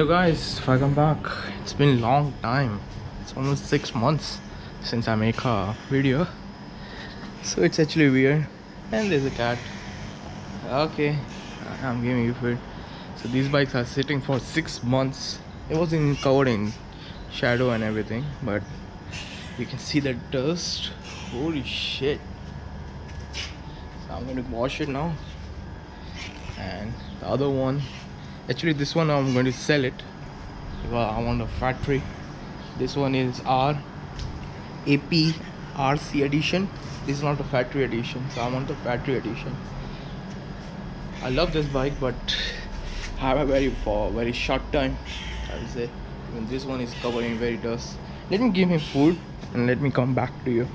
Hello guys, welcome back. It's been a long time. It's almost 6 months since I make a video. So it's actually weird. And there's a cat. Okay, I'm giving you food. So these bikes are sitting for 6 months. It was covered in shadow and everything, but you can see the dust. Holy shit. So I'm gonna wash it now. And the other one, actually this one I'm going to sell it. Well, I want a factory. This one is our APRC edition. This is not a factory edition, so I want the factory edition. I love this bike, but I have a very short time, I would say. Even this one is covered in very dust. Let me give him food and let me come back to you.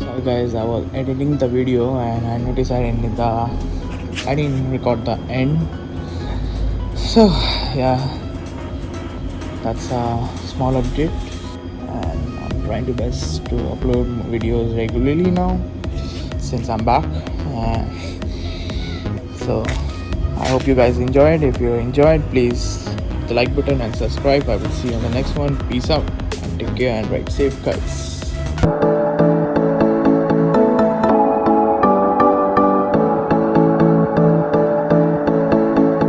Sorry guys, I was editing the video and I noticed I didn't record the end. So yeah, that's a small update, and I'm trying to best to upload videos regularly now since I'm back. So I hope you guys enjoyed. If you enjoyed, please hit the like button and subscribe. I will see you on the next one. Peace out and take care and ride safe guys.